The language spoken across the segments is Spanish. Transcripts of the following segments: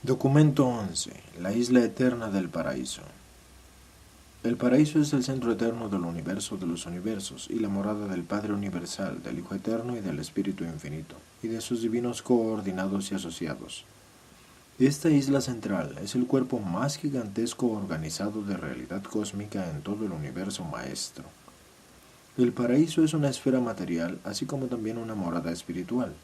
Documento 11. La isla eterna del paraíso. El paraíso es el centro eterno del universo de los universos y la morada del Padre Universal, del Hijo Eterno y del Espíritu Infinito, y de sus divinos coordinados y asociados. Esta isla central es el cuerpo más gigantesco organizado de realidad cósmica en todo el universo maestro. El paraíso es una esfera material, así como también una morada espiritual.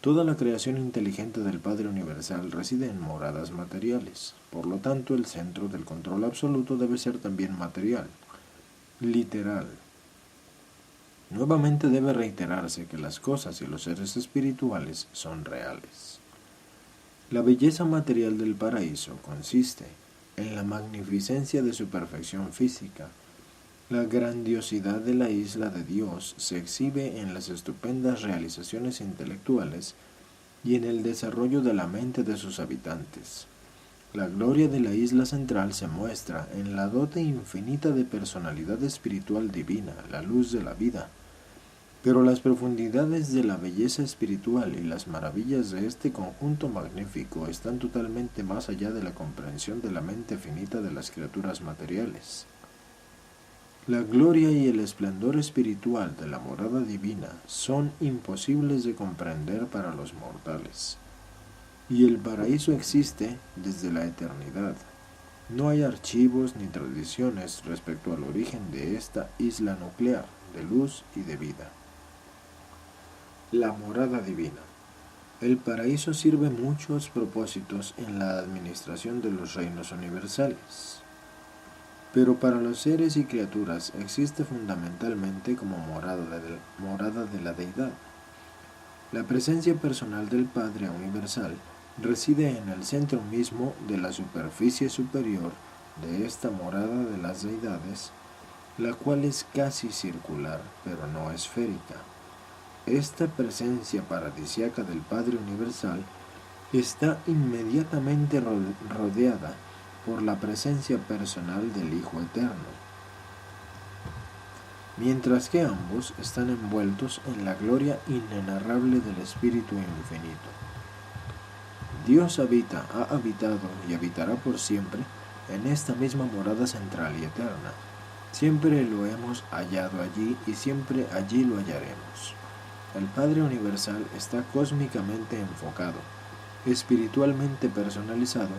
Toda la creación inteligente del Padre Universal reside en moradas materiales. Por lo tanto, el centro del control absoluto debe ser también material, literal. Nuevamente debe reiterarse que las cosas y los seres espirituales son reales. La belleza material del paraíso consiste en la magnificencia de su perfección física. La grandiosidad de la isla de Dios se exhibe en las estupendas realizaciones intelectuales y en el desarrollo de la mente de sus habitantes. La gloria de la isla central se muestra en la dote infinita de personalidad espiritual divina, la luz de la vida. Pero las profundidades de la belleza espiritual y las maravillas de este conjunto magnífico están totalmente más allá de la comprensión de la mente finita de las criaturas materiales. La gloria y el esplendor espiritual de la morada divina son imposibles de comprender para los mortales. Y el paraíso existe desde la eternidad. No hay archivos ni tradiciones respecto al origen de esta isla nuclear de luz y de vida. La morada divina. El paraíso sirve muchos propósitos en la administración de los reinos universales. Pero para los seres y criaturas existe fundamentalmente como morada de la deidad. La presencia personal del Padre Universal reside en el centro mismo de la superficie superior de esta morada de las deidades, la cual es casi circular, pero no esférica. Esta presencia paradisíaca del Padre Universal está inmediatamente rodeada por la presencia personal del Hijo Eterno, mientras que ambos están envueltos en la gloria inenarrable del Espíritu Infinito. Dios habita, ha habitado y habitará por siempre en esta misma morada central y eterna. Siempre lo hemos hallado allí y siempre allí lo hallaremos. El Padre Universal está cósmicamente enfocado, espiritualmente personalizado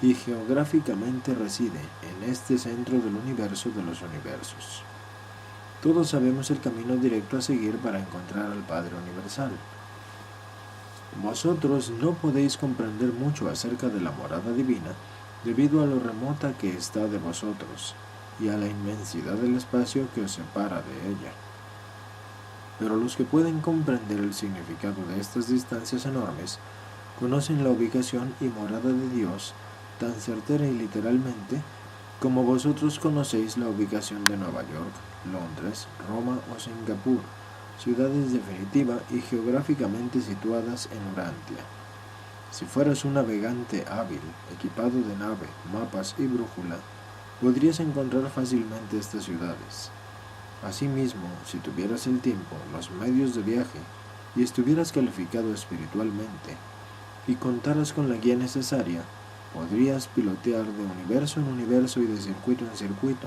y geográficamente reside en este centro del universo de los universos. Todos sabemos el camino directo a seguir para encontrar al Padre Universal. Vosotros no podéis comprender mucho acerca de la morada divina debido a lo remota que está de vosotros y a la inmensidad del espacio que os separa de ella. Pero los que pueden comprender el significado de estas distancias enormes conocen la ubicación y morada de Dios tan certera y literalmente como vosotros conocéis la ubicación de Nueva York, Londres, Roma o Singapur, ciudades definitiva y geográficamente situadas en Urantia. Si fueras un navegante hábil, equipado de nave, mapas y brújula, podrías encontrar fácilmente estas ciudades. Asimismo, si tuvieras el tiempo, los medios de viaje y estuvieras calificado espiritualmente y contaras con la guía necesaria, podrías pilotear de universo en universo y de circuito en circuito,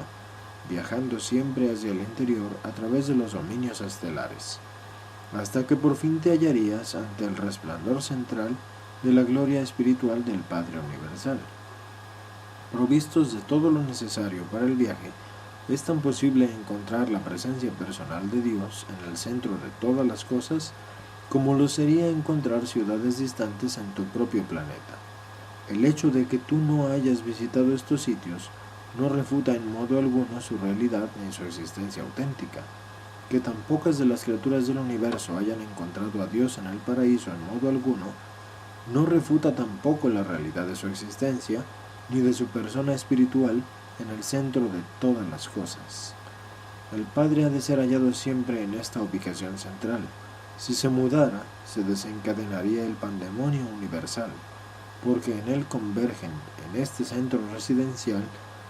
viajando siempre hacia el interior a través de los dominios estelares, hasta que por fin te hallarías ante el resplandor central de la gloria espiritual del Padre Universal. Provistos de todo lo necesario para el viaje, es tan posible encontrar la presencia personal de Dios en el centro de todas las cosas como lo sería encontrar ciudades distantes en tu propio planeta. El hecho de que tú no hayas visitado estos sitios no refuta en modo alguno su realidad ni su existencia auténtica. Que tan pocas de las criaturas del universo hayan encontrado a Dios en el paraíso en modo alguno, no refuta tampoco la realidad de su existencia ni de su persona espiritual en el centro de todas las cosas. El Padre ha de ser hallado siempre en esta ubicación central. Si se mudara, se desencadenaría el pandemonio universal, porque en él convergen, en este centro residencial,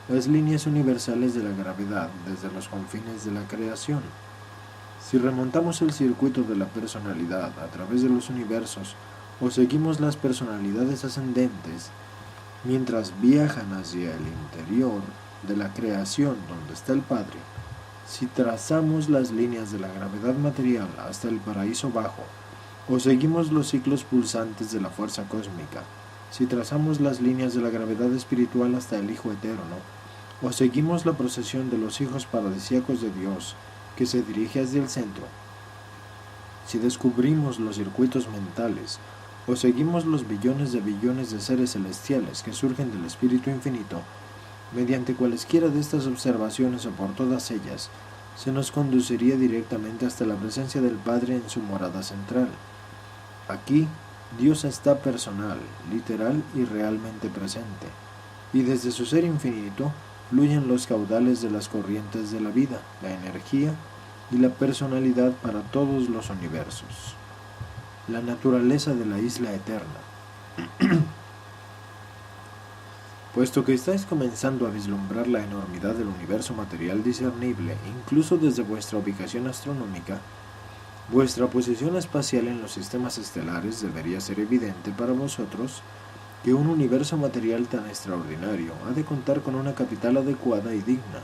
las líneas universales de la gravedad desde los confines de la creación. Si remontamos el circuito de la personalidad a través de los universos, o seguimos las personalidades ascendentes, Mientras viajan hacia el interior de la creación donde está el Padre, si trazamos las líneas de la gravedad material hasta el paraíso bajo, o seguimos los ciclos pulsantes de la fuerza cósmica, si trazamos las líneas de la gravedad espiritual hasta el Hijo Eterno, o seguimos la procesión de los hijos paradisíacos de Dios que se dirige hacia el centro, si descubrimos los circuitos mentales, o seguimos los billones de seres celestiales que surgen del Espíritu Infinito, mediante cualesquiera de estas observaciones o por todas ellas, se nos conduciría directamente hasta la presencia del Padre en su morada central. Aquí, Dios está personal, literal y realmente presente, y desde su ser infinito fluyen los caudales de las corrientes de la vida, la energía y la personalidad para todos los universos. La naturaleza de la isla eterna. Puesto que estáis comenzando a vislumbrar la enormidad del universo material discernible, incluso desde vuestra ubicación astronómica, vuestra posición espacial en los sistemas estelares debería ser evidente para vosotros que un universo material tan extraordinario ha de contar con una capital adecuada y digna,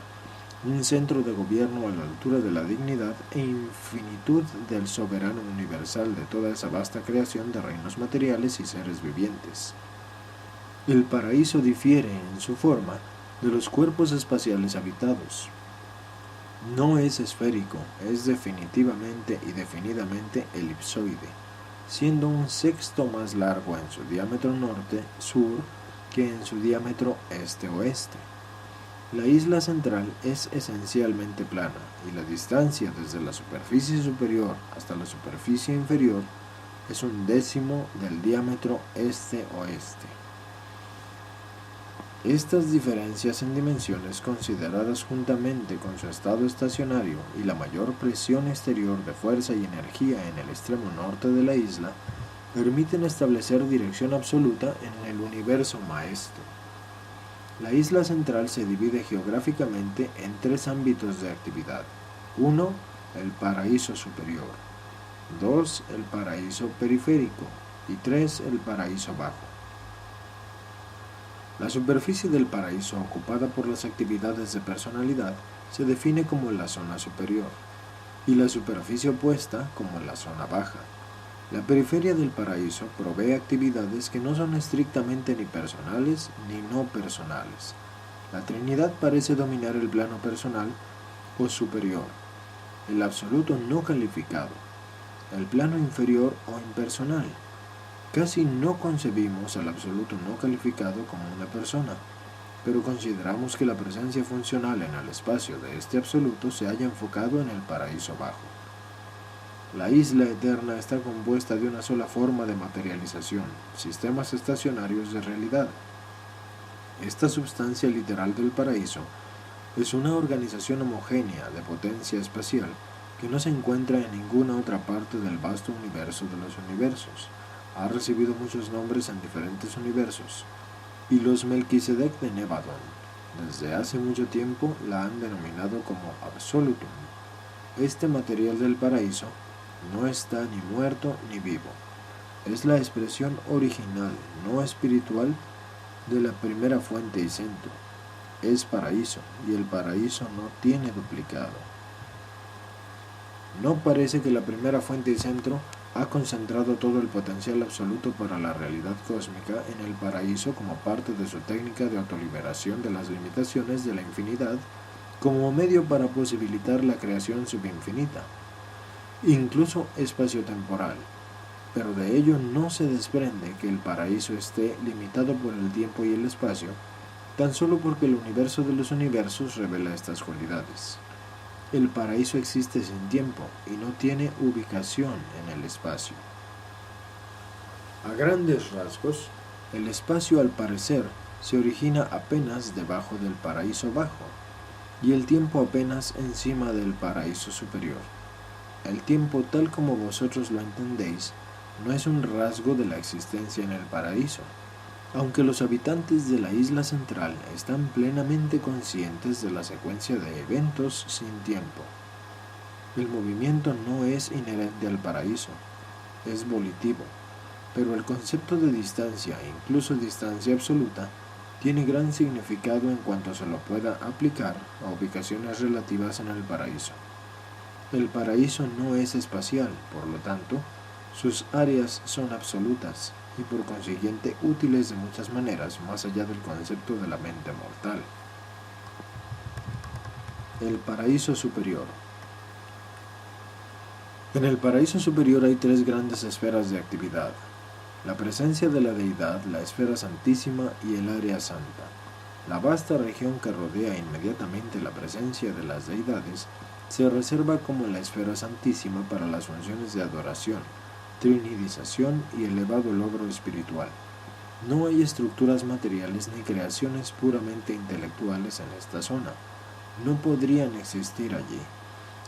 un centro de gobierno a la altura de la dignidad e infinitud del soberano universal de toda esa vasta creación de reinos materiales y seres vivientes. El paraíso difiere en su forma de los cuerpos espaciales habitados. No es esférico, es definitivamente y definidamente elipsoide, siendo un sexto más largo en su diámetro norte-sur que en su diámetro este-oeste. La isla central es esencialmente plana y la distancia desde la superficie superior hasta la superficie inferior es un décimo del diámetro este-oeste. Estas diferencias en dimensiones consideradas juntamente con su estado estacionario y la mayor presión exterior de fuerza y energía en el extremo norte de la isla permiten establecer dirección absoluta en el universo maestro. La isla central se divide geográficamente en tres ámbitos de actividad. 1. El paraíso superior. 2. El paraíso periférico. Y 3. El paraíso bajo. La superficie del paraíso ocupada por las actividades de personalidad se define como la zona superior y la superficie opuesta como la zona baja. La periferia del paraíso provee actividades que no son estrictamente ni personales ni no personales. La Trinidad parece dominar el plano personal o superior, el absoluto no calificado, el plano inferior o impersonal. Casi no concebimos al absoluto no calificado como una persona, pero consideramos que la presencia funcional en el espacio de este absoluto se halla enfocado en el paraíso bajo. La isla eterna está compuesta de una sola forma de materialización, sistemas estacionarios de realidad. Esta substancia literal del paraíso es una organización homogénea de potencia espacial que no se encuentra en ninguna otra parte del vasto universo de los universos. Ha recibido muchos nombres en diferentes universos, y los Melquisedec de Nevadon, desde hace mucho tiempo, la han denominado como Absolutum. Este material del paraíso no está ni muerto ni vivo. Es la expresión original, no espiritual, de la primera fuente y centro. Es paraíso, y el paraíso no tiene duplicado. No parece que la primera fuente y centro ha concentrado todo el potencial absoluto para la realidad cósmica en el paraíso como parte de su técnica de autoliberación de las limitaciones de la infinidad como medio para posibilitar la creación subinfinita, incluso espaciotemporal, pero de ello no se desprende que el paraíso esté limitado por el tiempo y el espacio, tan solo porque el universo de los universos revela estas cualidades. El paraíso existe sin tiempo y no tiene ubicación en el espacio. A grandes rasgos, el espacio al parecer se origina apenas debajo del paraíso bajo y el tiempo apenas encima del paraíso superior. El tiempo, tal como vosotros lo entendéis, no es un rasgo de la existencia en el paraíso, aunque los habitantes de la isla central están plenamente conscientes de la secuencia de eventos sin tiempo. El movimiento no es inherente al paraíso, es volitivo, pero el concepto de distancia, incluso distancia absoluta, tiene gran significado en cuanto se lo pueda aplicar a ubicaciones relativas en el paraíso. El paraíso no es espacial, por lo tanto, sus áreas son absolutas y por consiguiente útiles de muchas maneras más allá del concepto de la mente mortal. El paraíso superior. En el paraíso superior hay tres grandes esferas de actividad: la presencia de la deidad, la esfera santísima y el área santa. La vasta región que rodea inmediatamente la presencia de las deidades se reserva como la esfera santísima para las funciones de adoración, trinidización y elevado logro espiritual. No hay estructuras materiales ni creaciones puramente intelectuales en esta zona. No podrían existir allí.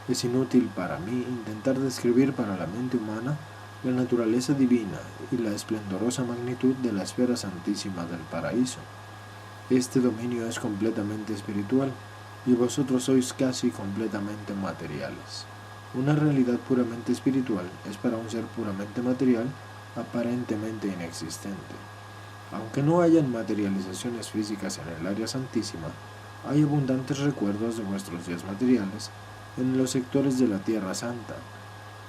Es inútil para mí intentar describir para la mente humana la naturaleza divina y la esplendorosa magnitud de la esfera santísima del paraíso. Este dominio es completamente espiritual y vosotros sois casi completamente materiales. Una realidad puramente espiritual es para un ser puramente material aparentemente inexistente. Aunque no hayan materializaciones físicas en el área santísima, hay abundantes recuerdos de vuestros días materiales en los sectores de la Tierra Santa,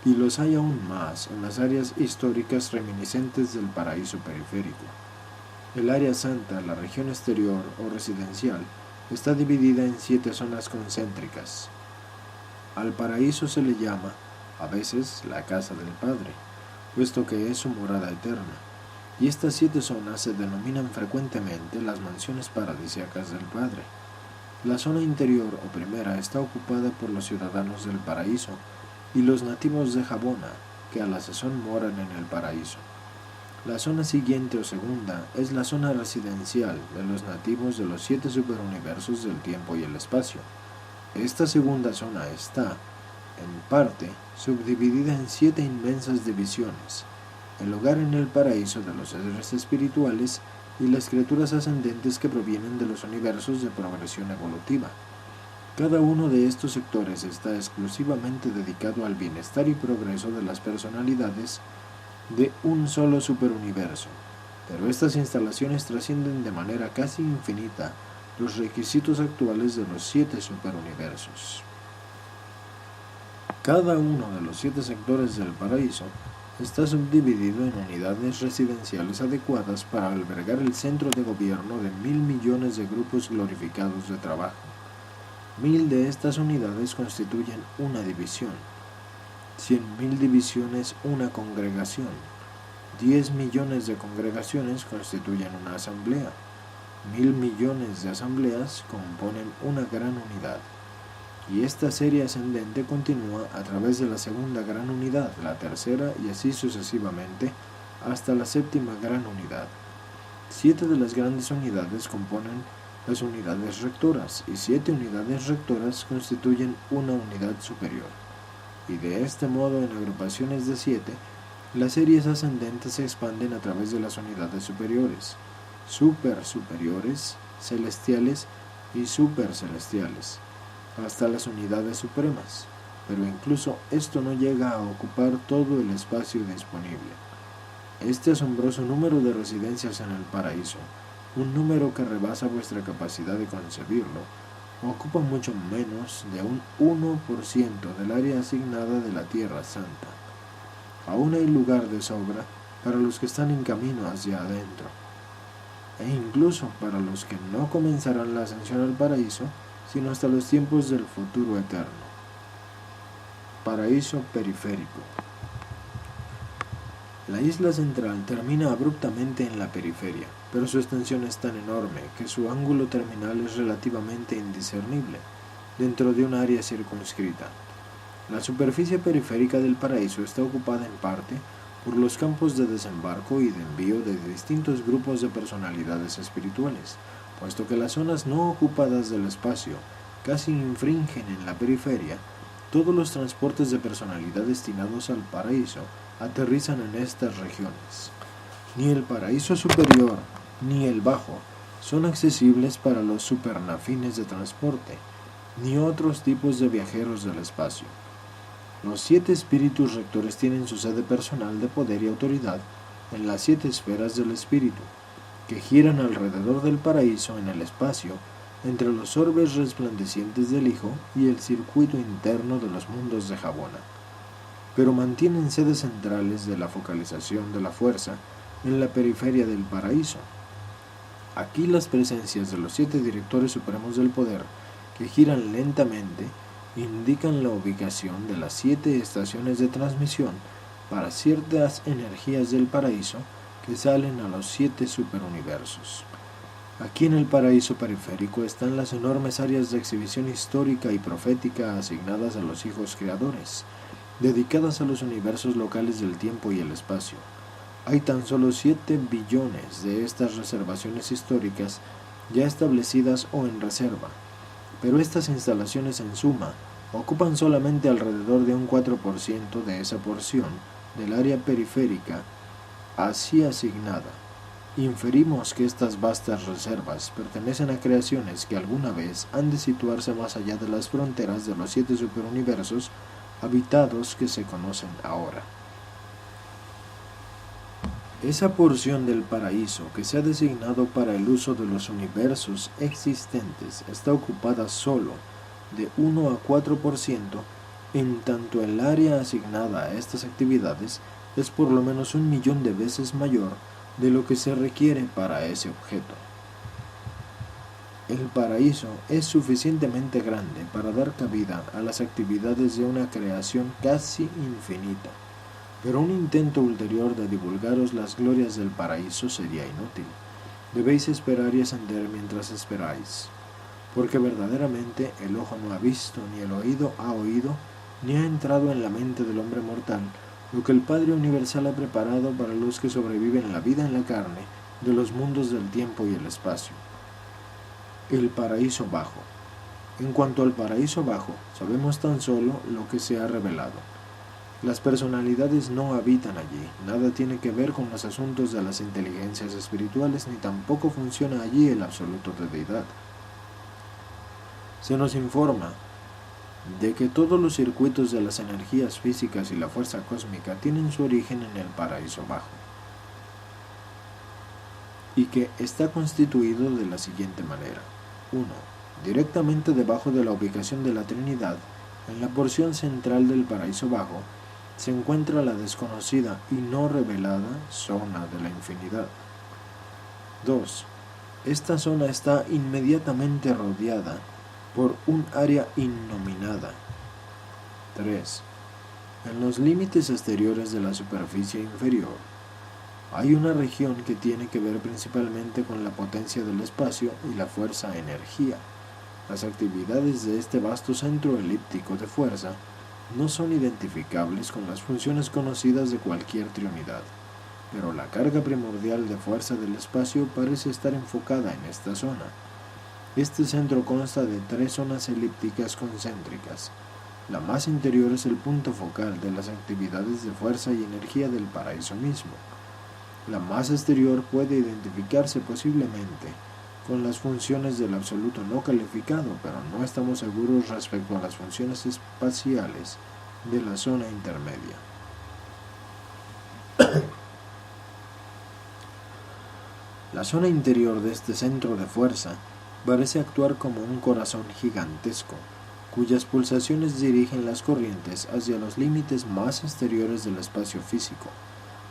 y los hay aún más en las áreas históricas reminiscentes del paraíso periférico. El área santa, la región exterior o residencial, está dividida en 7 zonas concéntricas. Al paraíso se le llama, a veces, la casa del Padre, puesto que es su morada eterna, y estas 7 zonas se denominan frecuentemente las mansiones paradisíacas del Padre. La zona interior o primera está ocupada por los ciudadanos del paraíso y los nativos de Jabona, que a la sazón moran en el paraíso. La zona siguiente o segunda es la zona residencial de los nativos de los 7 superuniversos del tiempo y el espacio. Esta segunda zona está, en parte, subdividida en 7 inmensas divisiones: el hogar en el paraíso de los seres espirituales y las criaturas ascendentes que provienen de los universos de progresión evolutiva. Cada uno de estos sectores está exclusivamente dedicado al bienestar y progreso de las personalidades de un solo superuniverso, pero estas instalaciones trascienden de manera casi infinita los requisitos actuales de los 7 superuniversos. Cada uno de los 7 sectores del paraíso está subdividido en unidades residenciales adecuadas para albergar el centro de gobierno de 1.000 millones de grupos glorificados de trabajo. 1.000 de estas unidades constituyen una división, 100.000 divisiones una congregación, 10 millones de congregaciones constituyen una asamblea, 1.000 millones de asambleas componen una gran unidad. Y esta serie ascendente continúa a través de la segunda gran unidad, la tercera y así sucesivamente hasta la séptima gran unidad. 7 de las grandes unidades componen las unidades rectoras y 7 unidades rectoras constituyen una unidad superior. Y de este modo, en agrupaciones de 7, las series ascendentes se expanden a través de las unidades superiores, supersuperiores, celestiales y supercelestiales, hasta las unidades supremas, pero incluso esto no llega a ocupar todo el espacio disponible. Este asombroso número de residencias en el paraíso, un número que rebasa vuestra capacidad de concebirlo, ocupa mucho menos de un 1% del área asignada de la Tierra Santa. Aún hay lugar de sobra para los que están en camino hacia adentro, e incluso para los que no comenzarán la ascensión al paraíso, sino hasta los tiempos del futuro eterno. Paraíso periférico. La isla central termina abruptamente en la periferia, pero su extensión es tan enorme que su ángulo terminal es relativamente indiscernible dentro de un área circunscrita. La superficie periférica del paraíso está ocupada en parte por los campos de desembarco y de envío de distintos grupos de personalidades espirituales, puesto que las zonas no ocupadas del espacio casi infringen en la periferia. Todos los transportes de personalidad destinados al paraíso aterrizan en estas regiones. Ni el paraíso superior ni el bajo son accesibles para los supernafines de transporte, ni otros tipos de viajeros del espacio. Los 7 espíritus rectores tienen su sede personal de poder y autoridad en las 7 esferas del espíritu, que giran alrededor del paraíso en el espacio, entre los orbes resplandecientes del Hijo y el circuito interno de los mundos de Jabona, pero mantienen sedes centrales de la focalización de la fuerza en la periferia del paraíso. Aquí las presencias de los 7 directores supremos del poder, que giran lentamente, indican la ubicación de las 7 estaciones de transmisión para ciertas energías del paraíso que salen a los 7 superuniversos. Aquí en el paraíso periférico están las enormes áreas de exhibición histórica y profética asignadas a los hijos creadores, dedicadas a los universos locales del tiempo y el espacio. Hay tan solo 7 billones de estas reservaciones históricas ya establecidas o en reserva, pero estas instalaciones en suma ocupan solamente alrededor de un 4% de esa porción del área periférica así asignada. Inferimos que estas vastas reservas pertenecen a creaciones que alguna vez han de situarse más allá de las fronteras de los 7 superuniversos habitados que se conocen ahora. Esa porción del paraíso que se ha designado para el uso de los universos existentes está ocupada solo de 1 a 4%, en tanto el área asignada a estas actividades es por lo menos 1.000.000 de veces mayor de lo que se requiere para ese objeto. El paraíso es suficientemente grande para dar cabida a las actividades de una creación casi infinita, pero un intento ulterior de divulgaros las glorias del paraíso sería inútil. Debéis esperar y ascender mientras esperáis, porque verdaderamente el ojo no ha visto, ni el oído ha oído, ni ha entrado en la mente del hombre mortal lo que el Padre Universal ha preparado para los que sobreviven la vida en la carne de los mundos del tiempo y el espacio. El paraíso bajo. En cuanto al paraíso bajo, sabemos tan solo lo que se ha revelado. Las personalidades no habitan allí, nada tiene que ver con los asuntos de las inteligencias espirituales, ni tampoco funciona allí el absoluto de deidad. Se nos informa de que todos los circuitos de las energías físicas y la fuerza cósmica tienen su origen en el paraíso bajo, y que está constituido de la siguiente manera. 1. Directamente debajo de la ubicación de la Trinidad, en la porción central del paraíso bajo, se encuentra la desconocida y no revelada zona de la infinidad. 2. Esta zona está inmediatamente rodeada por un área innominada. 3. En los límites exteriores de la superficie inferior, hay una región que tiene que ver principalmente con la potencia del espacio y la fuerza energía. Las actividades de este vasto centro elíptico de fuerza no son identificables con las funciones conocidas de cualquier triunidad, pero la carga primordial de fuerza del espacio parece estar enfocada en esta zona. Este centro consta de 3 zonas elípticas concéntricas. La más interior es el punto focal de las actividades de fuerza y energía del paraíso mismo. La más exterior puede identificarse posiblemente con las funciones del absoluto no calificado, pero no estamos seguros respecto a las funciones espaciales de la zona intermedia. La zona interior de este centro de fuerza parece actuar como un corazón gigantesco, cuyas pulsaciones dirigen las corrientes hacia los límites más exteriores del espacio físico.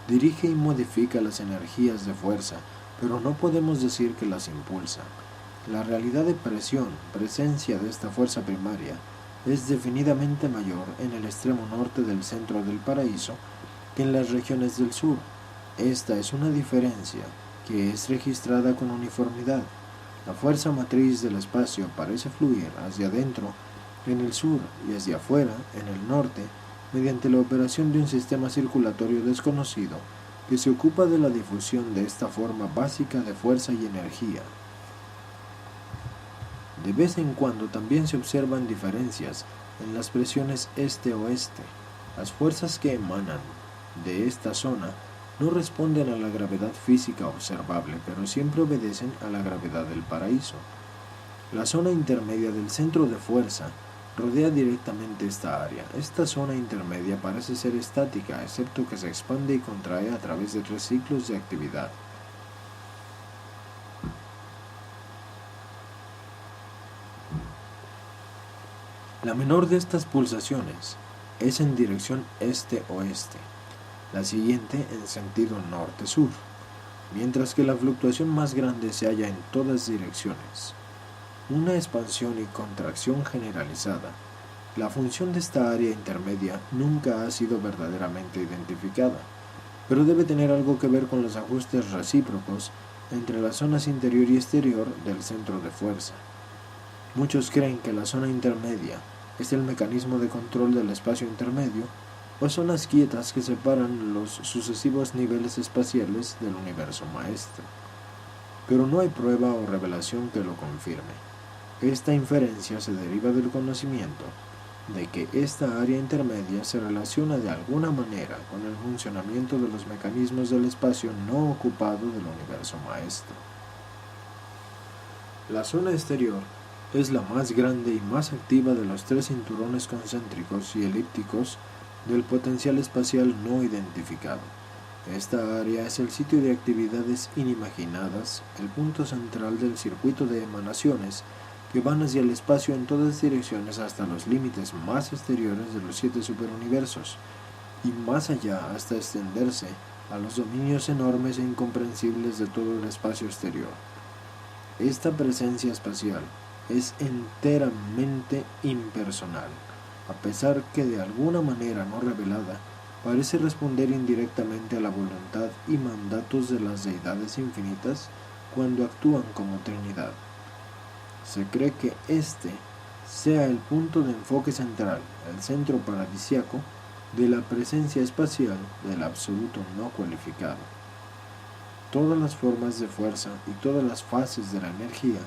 Dirige y modifica las energías de fuerza, pero no podemos decir que las impulsa. La realidad de presencia de esta fuerza primaria, es definidamente mayor en el extremo norte del centro del paraíso que en las regiones del sur. Esta es una diferencia que es registrada con uniformidad. La fuerza matriz del espacio parece fluir hacia adentro en el sur y hacia afuera en el norte, mediante la operación de un sistema circulatorio desconocido que se ocupa de la difusión de esta forma básica de fuerza y energía. De vez en cuando también se observan diferencias en las presiones este-oeste. Las fuerzas que emanan de esta zona no responden a la gravedad física observable, pero siempre obedecen a la gravedad del paraíso. La zona intermedia del centro de fuerza rodea directamente esta área. Esta zona intermedia parece ser estática, excepto que se expande y contrae a través de 3 ciclos de actividad. La menor de estas pulsaciones es en dirección este-oeste, la siguiente en sentido norte-sur, mientras que la fluctuación más grande se halla en todas direcciones. Una expansión y contracción generalizada. La función de esta área intermedia nunca ha sido verdaderamente identificada, pero debe tener algo que ver con los ajustes recíprocos entre las zonas interior y exterior del centro de fuerza. Muchos creen que la zona intermedia es el mecanismo de control del espacio intermedio o zonas quietas que separan los sucesivos niveles espaciales del universo maestro. Pero no hay prueba o revelación que lo confirme. Esta inferencia se deriva del conocimiento de que esta área intermedia se relaciona de alguna manera con el funcionamiento de los mecanismos del espacio no ocupado del universo maestro. La zona exterior es la más grande y más activa de los tres cinturones concéntricos y elípticos del potencial espacial no identificado. Esta área es el sitio de actividades inimaginadas, el punto central del circuito de emanaciones que van hacia el espacio en todas direcciones hasta los límites más exteriores de los 7 superuniversos, y más allá hasta extenderse a los dominios enormes e incomprensibles de todo el espacio exterior. Esta presencia espacial es enteramente impersonal, a pesar que de alguna manera no revelada, parece responder indirectamente a la voluntad y mandatos de las deidades infinitas cuando actúan como Trinidad. Se cree que este sea el punto de enfoque central, el centro paradisiaco de la presencia espacial del absoluto no cualificado. Todas las formas de fuerza y todas las fases de la energía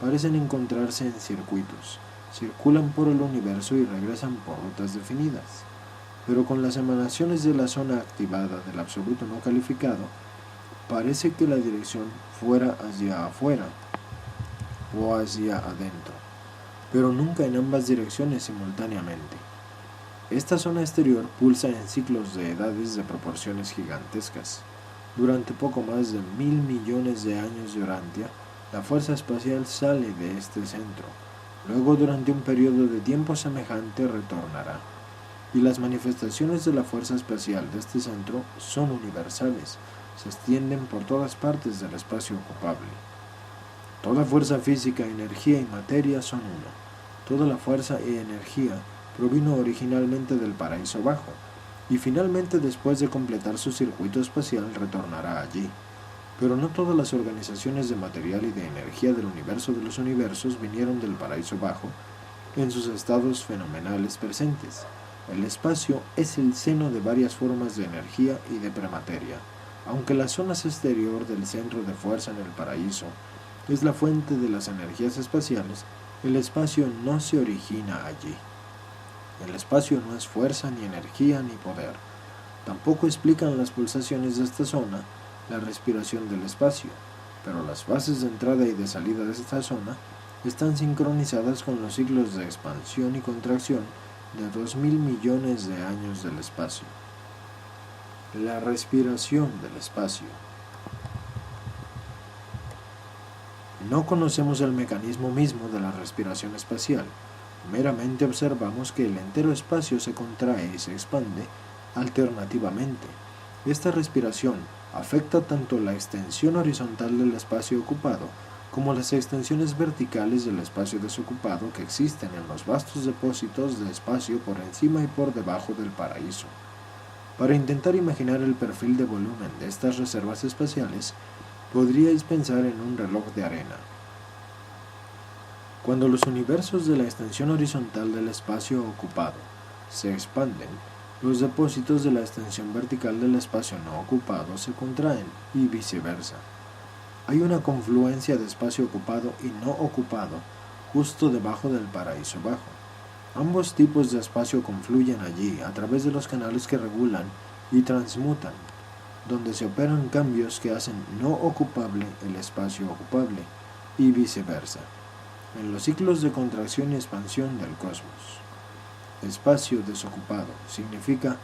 parecen encontrarse en circuitos, circulan por el universo y regresan por rutas definidas. Pero con las emanaciones de la zona activada del absoluto no calificado, parece que la dirección fuera hacia afuera o hacia adentro, pero nunca en ambas direcciones simultáneamente. Esta zona exterior pulsa en ciclos de edades de proporciones gigantescas. Durante poco más de 1.000 millones de años de Urantia, la fuerza espacial sale de este centro. Luego, durante un periodo de tiempo semejante, retornará. Y las manifestaciones de la fuerza espacial de este centro son universales, se extienden por todas partes del espacio ocupable. Toda fuerza física, energía y materia son uno. Toda la fuerza y energía provino originalmente del paraíso bajo, y finalmente después de completar su circuito espacial retornará allí. Pero no todas las organizaciones de material y de energía del universo de los universos vinieron del paraíso bajo en sus estados fenomenales presentes. El espacio es el seno de varias formas de energía y de premateria. Aunque la zona exterior del centro de fuerza en el paraíso es la fuente de las energías espaciales, el espacio no se origina allí. El espacio no es fuerza, ni energía, ni poder. Tampoco explican las pulsaciones de esta zona la respiración del espacio, pero las fases de entrada y de salida de esta zona están sincronizadas con los ciclos de expansión y contracción de 2.000 millones de años del espacio. La respiración del espacio. No conocemos el mecanismo mismo de la respiración espacial, meramente observamos que el entero espacio se contrae y se expande alternativamente. Esta respiración afecta tanto la extensión horizontal del espacio ocupado como las extensiones verticales del espacio desocupado que existen en los vastos depósitos de espacio por encima y por debajo del paraíso. Para intentar imaginar el perfil de volumen de estas reservas espaciales, podríais pensar en un reloj de arena. Cuando los universos de la extensión horizontal del espacio ocupado se expanden, los depósitos de la extensión vertical del espacio no ocupado se contraen y viceversa. Hay una confluencia de espacio ocupado y no ocupado justo debajo del paraíso bajo. Ambos tipos de espacio confluyen allí a través de los canales que regulan y transmutan, donde se operan cambios que hacen no ocupable el espacio ocupable y viceversa, en los ciclos de contracción y expansión del cosmos. Espacio desocupado significa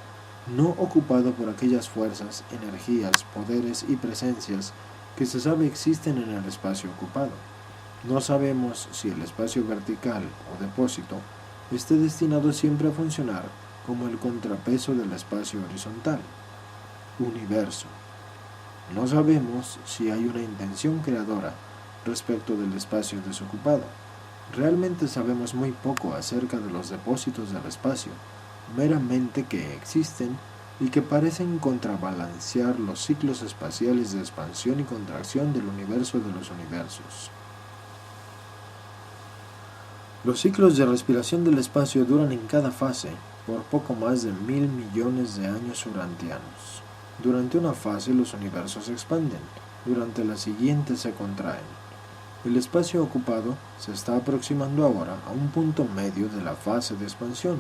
no ocupado por aquellas fuerzas, energías, poderes y presencias que se sabe existen en el espacio ocupado. No sabemos si el espacio vertical o depósito esté destinado siempre a funcionar como el contrapeso del espacio horizontal. Universo. No sabemos si hay una intención creadora respecto del espacio desocupado. Realmente sabemos muy poco acerca de los depósitos del espacio, meramente que existen y que parecen contrabalancear los ciclos espaciales de expansión y contracción del universo de los universos. Los ciclos de respiración del espacio duran en cada fase por poco más de 1.000 millones de años urantianos. Durante una fase los universos se expanden, durante la siguiente se contraen. El espacio ocupado se está aproximando ahora a un punto medio de la fase de expansión,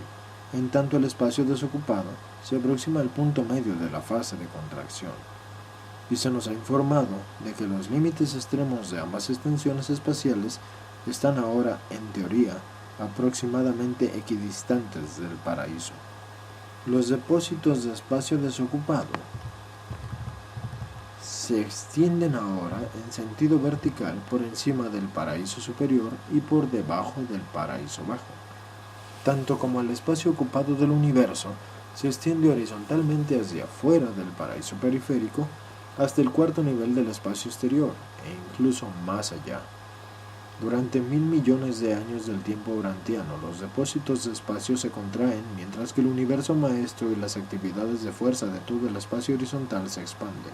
en tanto el espacio desocupado se aproxima al punto medio de la fase de contracción. Y se nos ha informado de que los límites extremos de ambas extensiones espaciales están ahora, en teoría, aproximadamente equidistantes del paraíso. Los depósitos de espacio desocupado se extienden ahora en sentido vertical por encima del paraíso superior y por debajo del paraíso bajo. Tanto como el espacio ocupado del universo se extiende horizontalmente hacia afuera del paraíso periférico hasta el cuarto nivel del espacio exterior e incluso más allá. Durante 1.000 millones de años del tiempo urantiano, los depósitos de espacio se contraen mientras que el universo maestro y las actividades de fuerza de todo el espacio horizontal se expanden.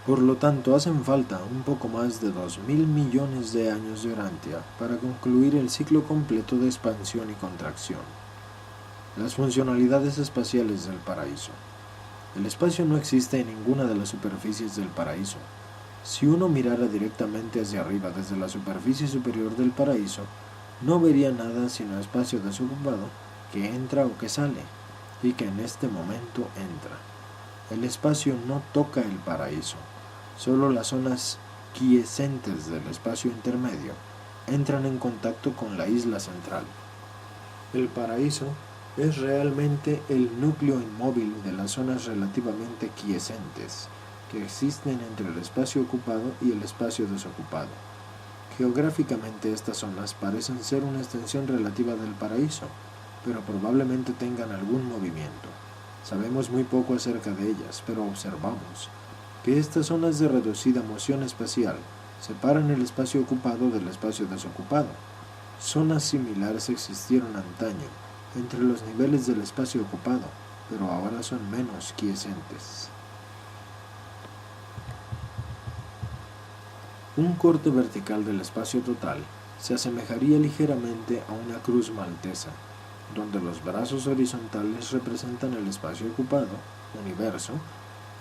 Por lo tanto, hacen falta un poco más de 2.000 millones de años de Urantia para concluir el ciclo completo de expansión y contracción. Las funcionalidades espaciales del paraíso. El espacio no existe en ninguna de las superficies del paraíso. Si uno mirara directamente hacia arriba desde la superficie superior del paraíso, no vería nada sino espacio desocupado que entra o que sale, y que en este momento entra. El espacio no toca el paraíso. Solo las zonas quiescentes del espacio intermedio entran en contacto con la isla central. El paraíso es realmente el núcleo inmóvil de las zonas relativamente quiescentes que existen entre el espacio ocupado y el espacio desocupado. Geográficamente estas zonas parecen ser una extensión relativa del paraíso, pero probablemente tengan algún movimiento. Sabemos muy poco acerca de ellas, pero observamos que estas zonas de reducida moción espacial separan el espacio ocupado del espacio desocupado. Zonas similares existieron antaño entre los niveles del espacio ocupado, pero ahora son menos quiescentes. Un corte vertical del espacio total se asemejaría ligeramente a una cruz maltesa, donde los brazos horizontales representan el espacio ocupado, universo,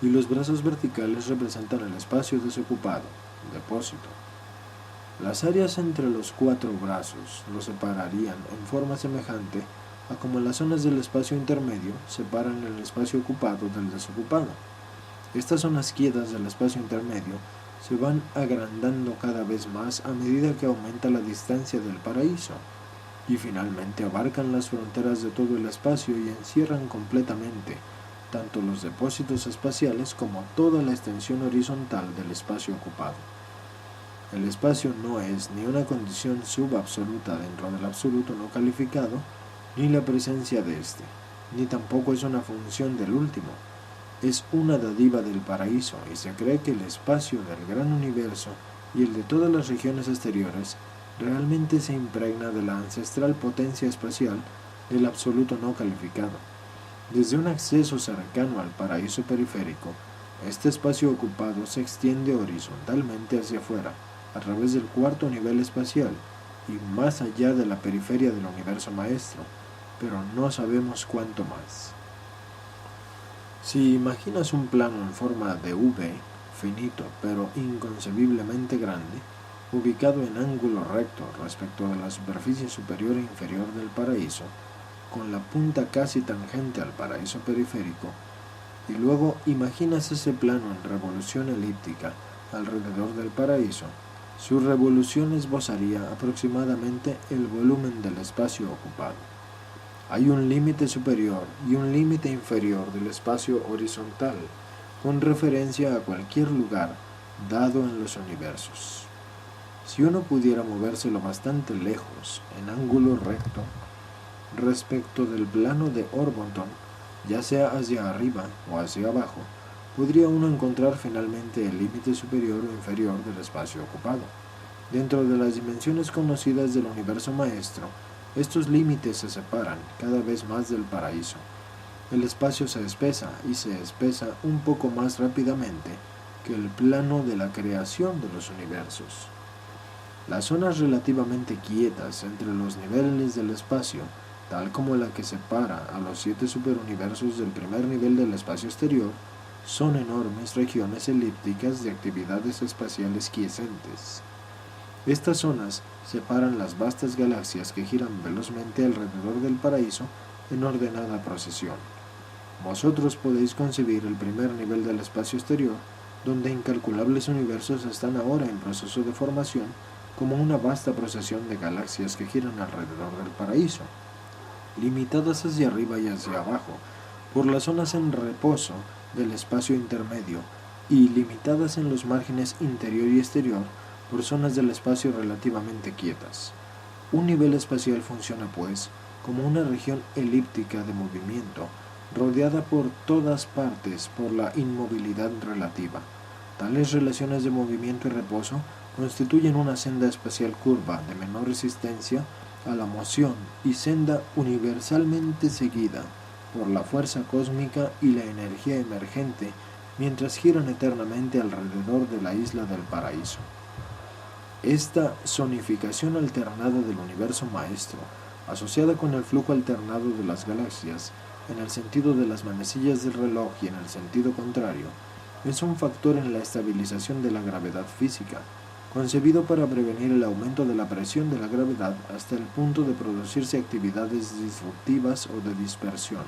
y los brazos verticales representan el espacio desocupado, depósito. Las áreas entre los cuatro brazos lo separarían en forma semejante a como las zonas del espacio intermedio separan el espacio ocupado del desocupado. Estas zonas quietas del espacio intermedio se van agrandando cada vez más a medida que aumenta la distancia del paraíso, y finalmente abarcan las fronteras de todo el espacio y encierran completamente tanto los depósitos espaciales como toda la extensión horizontal del espacio ocupado. El espacio no es ni una condición subabsoluta dentro del absoluto no calificado, ni la presencia de éste, ni tampoco es una función del último. Es una dádiva del paraíso y se cree que el espacio del gran universo y el de todas las regiones exteriores realmente se impregna de la ancestral potencia espacial del absoluto no calificado. Desde un acceso cercano al paraíso periférico, este espacio ocupado se extiende horizontalmente hacia afuera, a través del cuarto nivel espacial y más allá de la periferia del universo maestro, pero no sabemos cuánto más. Si imaginas un plano en forma de V, finito pero inconcebiblemente grande, ubicado en ángulo recto respecto de la superficie superior e inferior del paraíso, con la punta casi tangente al paraíso periférico, y luego imaginas ese plano en revolución elíptica alrededor del paraíso, su revolución esbozaría aproximadamente el volumen del espacio ocupado. Hay un límite superior y un límite inferior del espacio horizontal, con referencia a cualquier lugar dado en los universos. Si uno pudiera moverse lo bastante lejos, en ángulo recto, respecto del plano de Orvonton, ya sea hacia arriba o hacia abajo, podría uno encontrar finalmente el límite superior o inferior del espacio ocupado. Dentro de las dimensiones conocidas del universo maestro, estos límites se separan cada vez más del paraíso. El espacio se espesa y se espesa un poco más rápidamente que el plano de la creación de los universos. Las zonas relativamente quietas entre los niveles del espacio, tal como la que separa a los 7 superuniversos del primer nivel del espacio exterior, son enormes regiones elípticas de actividades espaciales quiescentes. Estas zonas separan las vastas galaxias que giran velozmente alrededor del paraíso en ordenada procesión. Vosotros podéis concebir el primer nivel del espacio exterior, donde incalculables universos están ahora en proceso de formación, como una vasta procesión de galaxias que giran alrededor del paraíso, limitadas hacia arriba y hacia abajo por las zonas en reposo del espacio intermedio y limitadas en los márgenes interior y exterior por zonas del espacio relativamente quietas. Un nivel espacial funciona, pues, como una región elíptica de movimiento, rodeada por todas partes por la inmovilidad relativa. Tales relaciones de movimiento y reposo constituyen una senda espacial curva de menor resistencia a la moción y senda universalmente seguida por la fuerza cósmica y la energía emergente mientras giran eternamente alrededor de la isla del paraíso. Esta zonificación alternada del universo maestro, asociada con el flujo alternado de las galaxias, en el sentido de las manecillas del reloj y en el sentido contrario, es un factor en la estabilización de la gravedad física, concebido para prevenir el aumento de la presión de la gravedad hasta el punto de producirse actividades disruptivas o de dispersión.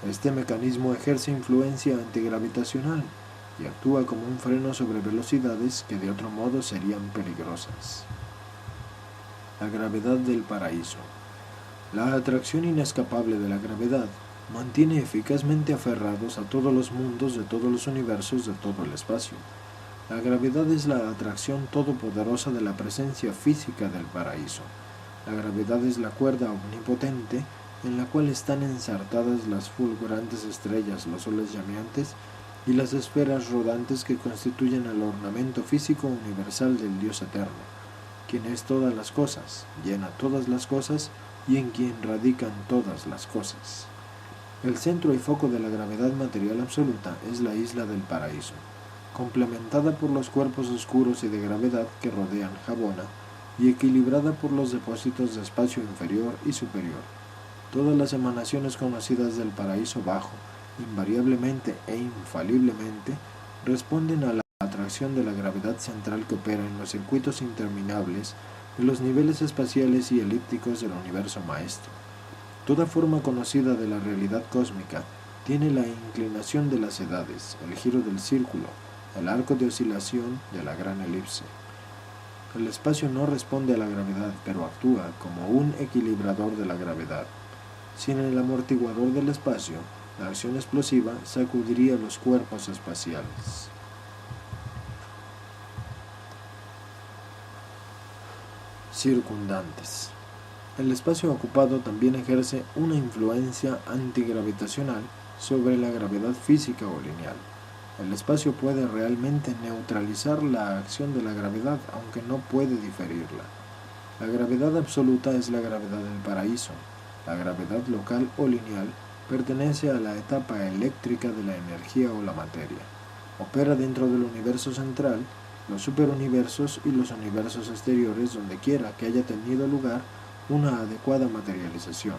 Este mecanismo ejerce influencia antigravitacional y actúa como un freno sobre velocidades que de otro modo serían peligrosas. La gravedad del paraíso. La atracción inescapable de la gravedad mantiene eficazmente aferrados a todos los mundos de todos los universos de todo el espacio. La gravedad es la atracción todopoderosa de la presencia física del paraíso. La gravedad es la cuerda omnipotente en la cual están ensartadas las fulgurantes estrellas, los soles llameantes y las esferas rodantes que constituyen el ornamento físico universal del Dios eterno, quien es todas las cosas, llena todas las cosas y en quien radican todas las cosas. El centro y foco de la gravedad material absoluta es la isla del paraíso, complementada por los cuerpos oscuros y de gravedad que rodean Jabona y equilibrada por los depósitos de espacio inferior y superior. Todas las emanaciones conocidas del paraíso bajo, invariablemente e infaliblemente, responden a la atracción de la gravedad central que opera en los circuitos interminables de los niveles espaciales y elípticos del universo maestro. Toda forma conocida de la realidad cósmica tiene la inclinación de las edades, el giro del círculo, el arco de oscilación de la gran elipse. El espacio no responde a la gravedad, pero actúa como un equilibrador de la gravedad. Sin el amortiguador del espacio, la acción explosiva sacudiría los cuerpos espaciales. Circundantes. El espacio ocupado también ejerce una influencia antigravitacional sobre la gravedad física o lineal. El espacio puede realmente neutralizar la acción de la gravedad, aunque no puede diferirla. La gravedad absoluta es la gravedad del paraíso. La gravedad local o lineal pertenece a la etapa eléctrica de la energía o la materia. Opera dentro del universo central, los superuniversos y los universos exteriores donde quiera que haya tenido lugar una adecuada materialización.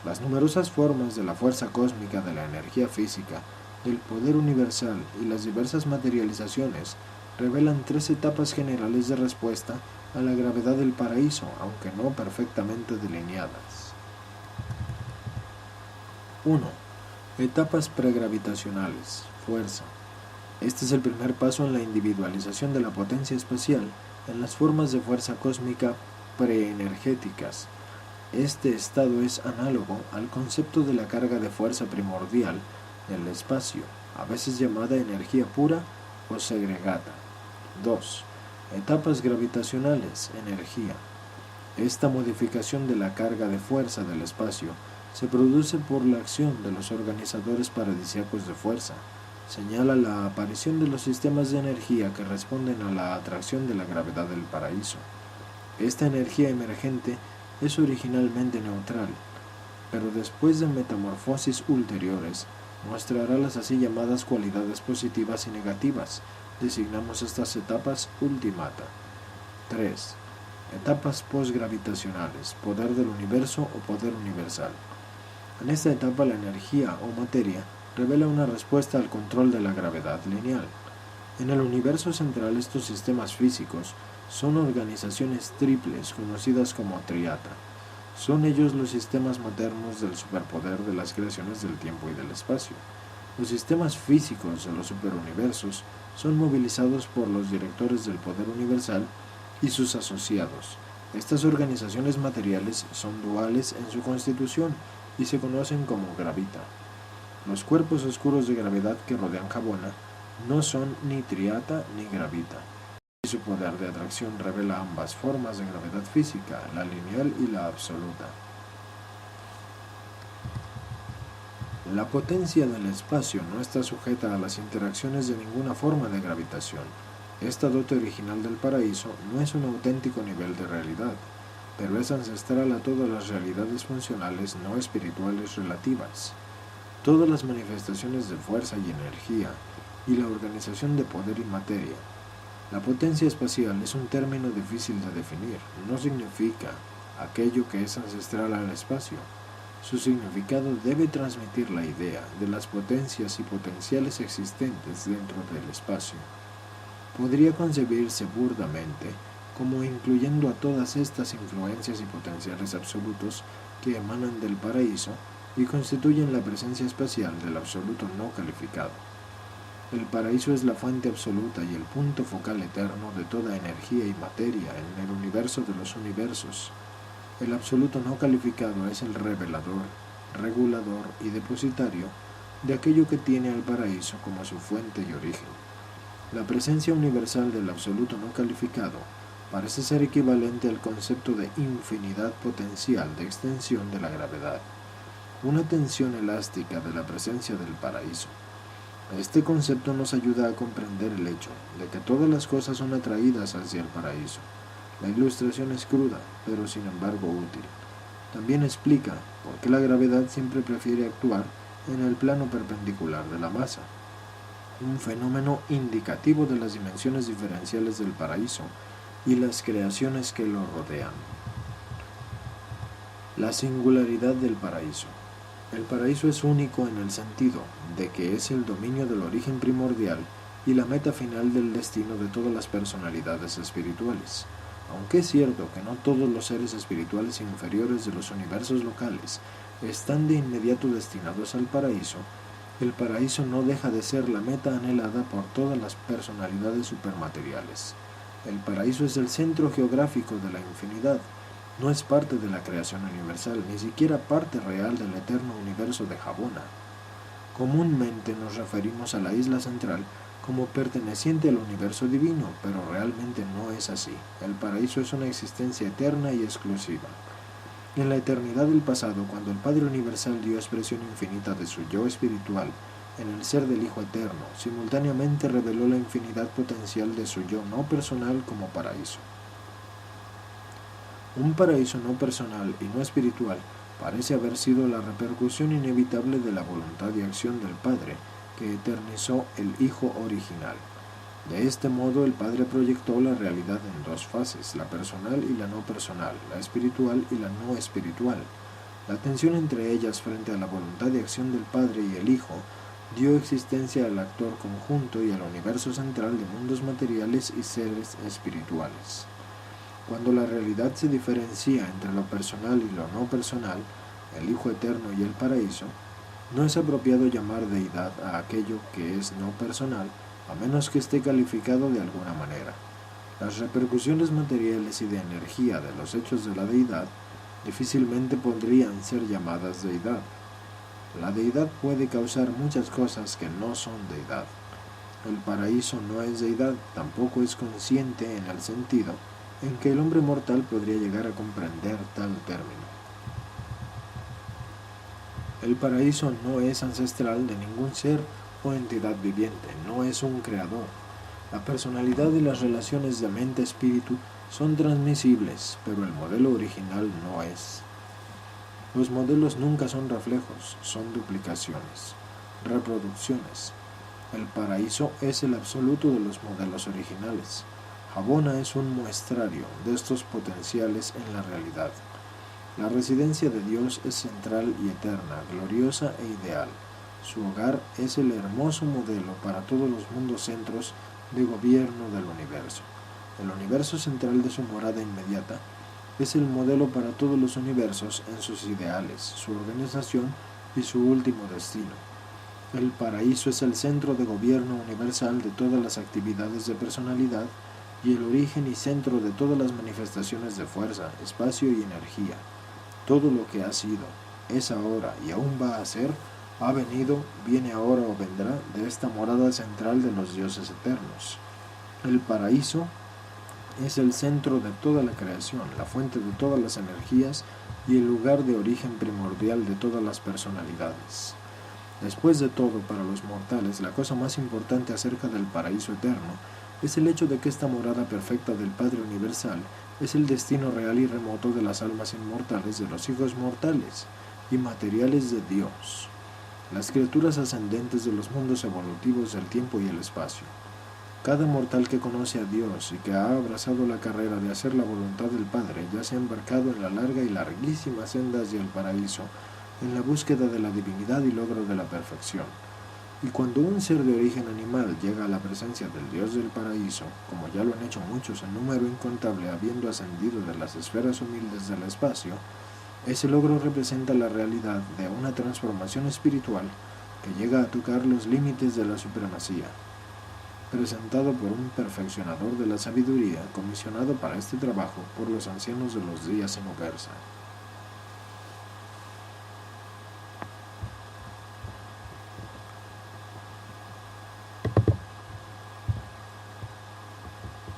Las numerosas formas de la fuerza cósmica de la energía física, del poder universal y las diversas materializaciones revelan 3 etapas generales de respuesta a la gravedad del paraíso, aunque no perfectamente delineadas. 1. Etapas pregravitacionales. Fuerza. Este es el primer paso en la individualización de la potencia espacial en las formas de fuerza cósmica preenergéticas. Este estado es análogo al concepto de la carga de fuerza primordial del espacio, a veces llamada energía pura o segregada. 2. Etapas gravitacionales, energía. Esta modificación de la carga de fuerza del espacio se produce por la acción de los organizadores paradisíacos de fuerza. Señala la aparición de los sistemas de energía que responden a la atracción de la gravedad del paraíso. Esta energía emergente es originalmente neutral, pero después de metamorfosis ulteriores, mostrará las así llamadas cualidades positivas y negativas. Designamos estas etapas ultimata. 3. Etapas posgravitacionales, poder del universo o poder universal. En esta etapa la energía o materia revela una respuesta al control de la gravedad lineal. En el universo central estos sistemas físicos son organizaciones triples conocidas como triata. Son ellos los sistemas maternos del superpoder de las creaciones del tiempo y del espacio. Los sistemas físicos de los superuniversos son movilizados por los directores del poder universal y sus asociados. Estas organizaciones materiales son duales en su constitución y se conocen como gravita. Los cuerpos oscuros de gravedad que rodean Habona no son ni triata ni gravita. Su poder de atracción revela ambas formas de gravedad física, la lineal y la absoluta. La potencia del espacio no está sujeta a las interacciones de ninguna forma de gravitación. Esta dote original del paraíso no es un auténtico nivel de realidad, pero es ancestral a todas las realidades funcionales no espirituales relativas. Todas las manifestaciones de fuerza y energía, y la organización de poder y materia. La potencia espacial es un término difícil de definir, no significa aquello que es ancestral al espacio. Su significado debe transmitir la idea de las potencias y potenciales existentes dentro del espacio. Podría concebirse burdamente como incluyendo a todas estas influencias y potenciales absolutos que emanan del paraíso y constituyen la presencia espacial del absoluto no calificado. El paraíso es la fuente absoluta y el punto focal eterno de toda energía y materia en el universo de los universos. El absoluto no calificado es el revelador, regulador y depositario de aquello que tiene al paraíso como su fuente y origen. La presencia universal del absoluto no calificado parece ser equivalente al concepto de infinidad potencial de extensión de la gravedad, una tensión elástica de la presencia del paraíso. Este concepto nos ayuda a comprender el hecho de que todas las cosas son atraídas hacia el paraíso. La ilustración es cruda, pero sin embargo útil. También explica por qué la gravedad siempre prefiere actuar en el plano perpendicular de la masa, un fenómeno indicativo de las dimensiones diferenciales del paraíso y las creaciones que lo rodean. La singularidad del paraíso. El paraíso es único en el sentido de que es el dominio del origen primordial y la meta final del destino de todas las personalidades espirituales. Aunque es cierto que no todos los seres espirituales inferiores de los universos locales están de inmediato destinados al paraíso, el paraíso no deja de ser la meta anhelada por todas las personalidades supermateriales. El paraíso es el centro geográfico de la infinidad. No es parte de la creación universal, ni siquiera parte real del eterno universo de Habona. Comúnmente nos referimos a la isla central como perteneciente al universo divino, pero realmente no es así. El paraíso es una existencia eterna y exclusiva. En la eternidad del pasado, cuando el Padre Universal dio expresión infinita de su yo espiritual en el ser del Hijo Eterno, simultáneamente reveló la infinidad potencial de su yo no personal como paraíso. Un paraíso no personal y no espiritual parece haber sido la repercusión inevitable de la voluntad y acción del Padre, que eternizó el Hijo original. De este modo, el Padre proyectó la realidad en dos fases, la personal y la no personal, la espiritual y la no espiritual. La tensión entre ellas frente a la voluntad y acción del Padre y el Hijo dio existencia al actor conjunto y al universo central de mundos materiales y seres espirituales. Cuando la realidad se diferencia entre lo personal y lo no personal, el Hijo Eterno y el paraíso, no es apropiado llamar deidad a aquello que es no personal, a menos que esté calificado de alguna manera. Las repercusiones materiales y de energía de los hechos de la deidad difícilmente podrían ser llamadas deidad. La deidad puede causar muchas cosas que no son deidad. El paraíso no es deidad, tampoco es consciente en el sentido en que el hombre mortal podría llegar a comprender tal término. El paraíso no es ancestral de ningún ser o entidad viviente, no es un creador. La personalidad y las relaciones de mente-espíritu son transmisibles, pero el modelo original no es. Los modelos nunca son reflejos, son duplicaciones, reproducciones. El paraíso es el absoluto de los modelos originales. Habona es un muestrario de estos potenciales en la realidad. La residencia de Dios es central y eterna, gloriosa e ideal. Su hogar es el hermoso modelo para todos los mundos centros de gobierno del universo. El universo central de su morada inmediata es el modelo para todos los universos en sus ideales, su organización y su último destino. El paraíso es el centro de gobierno universal de todas las actividades de personalidad y el origen y centro de todas las manifestaciones de fuerza, espacio y energía. Todo lo que ha sido, es ahora y aún va a ser, ha venido, viene ahora o vendrá de esta morada central de los dioses eternos. El paraíso es el centro de toda la creación, la fuente de todas las energías y el lugar de origen primordial de todas las personalidades. Después de todo, para los mortales, la cosa más importante acerca del paraíso eterno es el hecho de que esta morada perfecta del Padre Universal es el destino real y remoto de las almas inmortales de los hijos mortales y materiales de Dios, las criaturas ascendentes de los mundos evolutivos del tiempo y el espacio. Cada mortal que conoce a Dios y que ha abrazado la carrera de hacer la voluntad del Padre ya se ha embarcado en la larga y larguísima senda hacia el paraíso, en la búsqueda de la divinidad y logro de la perfección. Y cuando un ser de origen animal llega a la presencia del Dios del paraíso, como ya lo han hecho muchos en número incontable habiendo ascendido de las esferas humildes del espacio, ese logro representa la realidad de una transformación espiritual que llega a tocar los límites de la supremacía, presentado por un perfeccionador de la sabiduría comisionado para este trabajo por los ancianos de los días en Ubersa.